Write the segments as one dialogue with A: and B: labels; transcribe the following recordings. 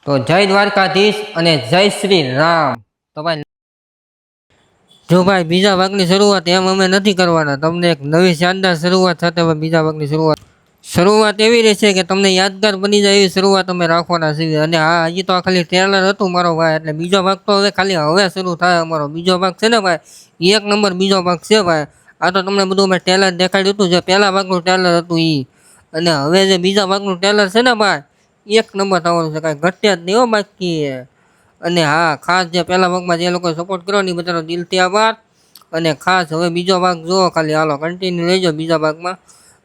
A: તો જય દ્વારકાધીશ અને જય શ્રી રામ। તો ભાઈ જો ભાઈ બીજા ભાગની શરૂઆત એમ અમે નથી કરવાના, તમને એક નવી શાનદાર શરૂઆત સાથે બીજા ભાગની શરૂઆત એવી રહેશે કે તમને યાદગાર બની જાય એવી શરૂઆત અમે રાખવાના છીએ। અને હા, હજી તો આ ખાલી ટ્રેલર હતું મારો ભાઈ, એટલે બીજો ભાગ તો હવે ખાલી હવે શરૂ થાય। અમારો બીજો ભાગ છે ને ભાઈ, એક નંબર બીજો ભાગ છે ભાઈ। આ તો તમને બધું મેં ટ્રેલર દેખાડ્યું હતું, જે પહેલા ભાગનું ટ્રેલર હતું એ, અને હવે જે બીજા ભાગનું ટ્રેલર છે ને ભાઈ, એક નંબર થવાનું છે, કાંઈ ઘટ્યા જ નહીં હો બાકી। અને હા, ખાસ જે પહેલા ભાગમાં જે લોકો સપોર્ટ કર્યો ને એ બધાનો દિલથી આભાર। અને ખાસ હવે બીજો ભાગ જુઓ, ખાલી હાલો કન્ટિન્યુ રહેજો બીજા ભાગમાં।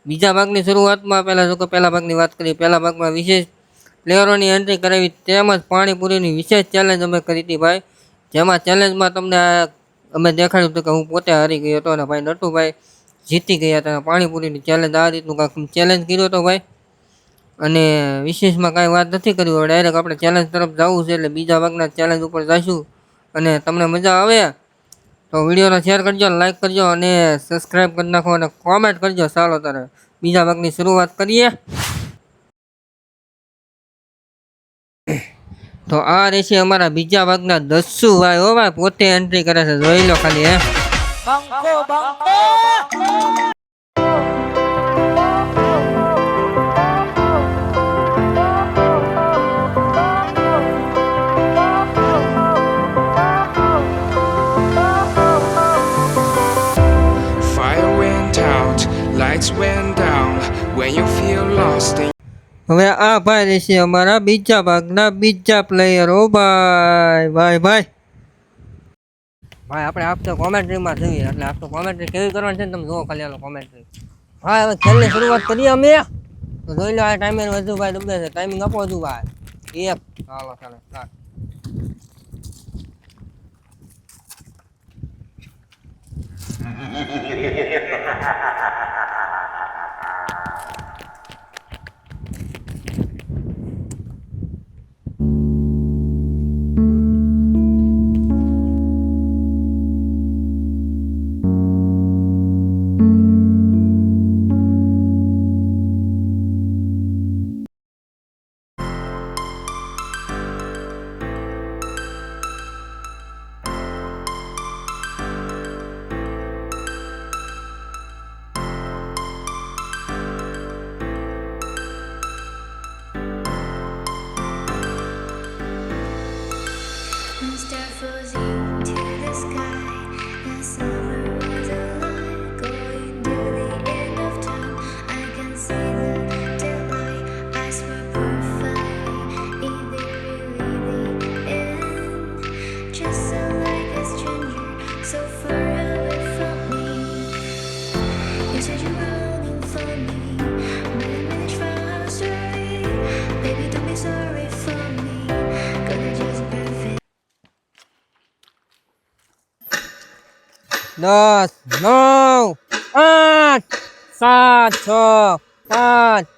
A: બીજા ભાગની શરૂઆતમાં પહેલા ભાગની વાત કરી, પહેલા ભાગમાં વિશેષ પ્લેયરોની એન્ટ્રી કરાવી, તેમજ પાણીપુરીની વિશેષ ચેલેન્જ અમે કરી હતી ભાઈ, જેમાં ચેલેન્જમાં તમને અમે દેખાડ્યું હતું કે હું પોતે હારી ગયો હતો અને ભાઈ નટુભાઈ જીતી ગયા હતા। પાણીપુરીની ચેલેન્જ આ રીતનું કાંઈક ચેલેન્જ કર્યો હતો ભાઈ। અને વિશેષમાં કાંઈ વાત નથી કરી, ડાયરેક્ટ આપણે ચેલેન્જ તરફ જવું છે, એટલે બીજા ભાગના ચેલેન્જ ઉપર જઈશું। અને તમને મજા આવે તો વિડીયોને શેર કરજો, લાઈક કરજો અને સબસ્ક્રાઈબ કરી નાખો અને કોમેન્ટ કરજો। ચાલો તારે બીજા ભાગની શરૂઆત કરીએ। તો આ રહેશે અમારા બીજા ભાગના દસ્સુ ભાઈ। હો ભાઈ, પોતે એન્ટ્રી કરે છે, જોઈ લો ખાલી હે।
B: Fire went out, lights went down. When you feel lost in
A: હવે આ ભાઈ રહેશે અમારા બીજા ભાગના બીજા પ્લેયર। ઓ ભાઈ ભાઈ ભાઈ ભાઈ, આપણે આપતો કોમેન્ટ્રીમાં જોઈએ, એટલે આપતો કોમેન્ટ્રી કેવી કરવાની છે ને તમે જુઓ ખાલી, હાલો કોમેન્ટ્રી ભાઈ। હવે ખેલની શરૂઆત કરીએ અમે, તો જોઈ લો આ ટાઈમર વધુ ભાઈ દબે છે, ટાઈમિંગ આપો વધુ ભાઈ એક। ચાલો ચાલો start.
C: Stars floating to the sky. The summer was alive, going to the end of time. I can see the daylight. Eyes were perfect. Is it really the end? Just so like a stranger, so far away from me. You said you were longing for me, but I managed for our story. Baby, don't be sorry for me, 'cause I just perfect.
A: 10 9 8 7 6 5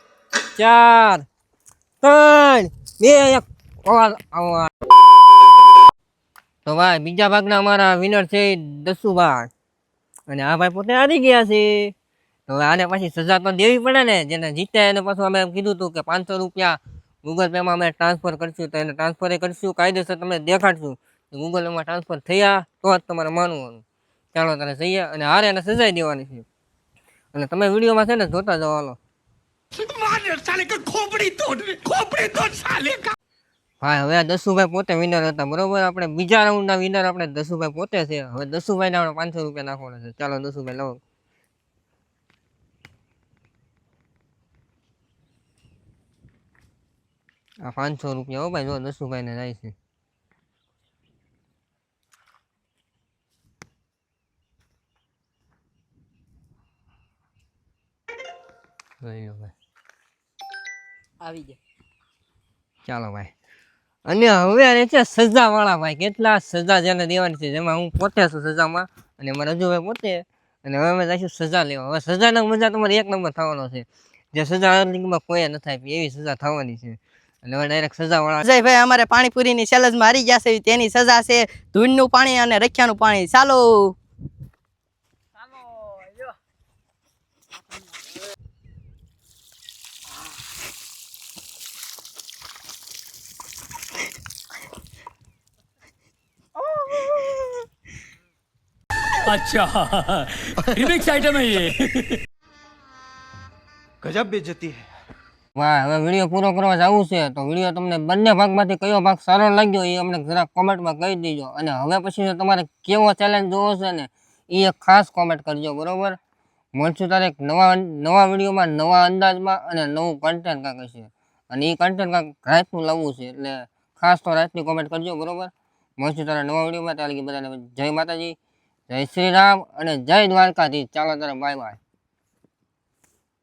A: 4 3 2 1 તો ભાઈ બીજા ભાગના અમારા winner છે દસુભાઈ, અને આ ભાઈ પોતે હારી ગયા છે। તો હવે આને પાછી સજા તો દેવી પડે ને, જેને જીત્યા એને પાછું અમે એમ કીધું હતું કે 500 રૂપિયા ગૂગલ પેમાં અમે ટ્રાન્સફર કરશું, તો એને ટ્રાન્સફર કરશું, કાયદેસર તમને દેખાડશું। ગૂગલ પેમાં ટ્રાન્સફર થયા તો જ તમારે માનવાનું। ચાલો તારે જઈએ, અને હારે એને સજાઈ દેવાની છે, અને તમે વિડીયોમાં છે ને જોતા જાઓ હાલો। ભાઈ હવે દસુભાઈ પોતે વિનર હતા, બરોબર। આપણે બીજા રાઉન્ડના વિનર આપણે દસુભાઈ પોતે છે। હવે દસુભાઈને આપણે 500 રૂપિયા નાખવાના છે। ચાલો દસુભાઈ લાવો, આ 500 રૂપિયા। હો ભાઈ, જો દસુભાઈને જાય છે। આવી ગયા, ચાલો ભાઈ। અને હવે આને છે સજા વાળા ભાઈ, કેટલા સજા જેને દેવાની છે, જેમાં હું પોતે છું સજામાં, અને મારા રજુભાઈ પોતે। અને હવે અમે જઈશું સજા લેવા। હવે સજાનો મજા તમારે એક નંબર થવાનો છે, જે સજા અર્લિંગમાં કોઈ ન થાય એવી સજા થવાની છે। અને હવે ડાયરેક્ટ સજા વાળા
D: અજયભાઈ અમારે પાણીપુરીની સેલેજમાં હારી ગયા છે, તેની સજા છે ધૂળનું પાણી અને રખિયાનું પાણી। ચાલો
E: अच्छा रिमिक्स आइटम है ये
F: गजब बेइज्जती है।
A: વાહ, હવે વિડીયો પૂરો કરવા જવું છે તો વિડીયો તમને બંને ભાગમાંથી કયો ભાગ સારો લાગ્યો એ અમને જરા કોમેન્ટમાં કહી દેજો. અને હવે પછી તમારે કેવો ચેલેન્જ જોવો છે ને એ એક ખાસ કોમેન્ટ કરજો, બરોબર? મળશું તારે એક નવા વિડીયોમાં, નવા અંદાજમાં અને નવું કન્ટેન્ટ કાંઈક હશે. અને એ કન્ટેન્ટ કાંઈક રાતનું લાવવું છે, એટલે ખાસ તો રાતની કોમેન્ટ કરજો, બરોબર? મળશું તારે નવા વિડીયોમાં. ત્યાં લગી બધાને જય માતાજી, જય શ્રી રામ અને જય દ્વારકાધીશ. ચાલો તારે બાય બાય.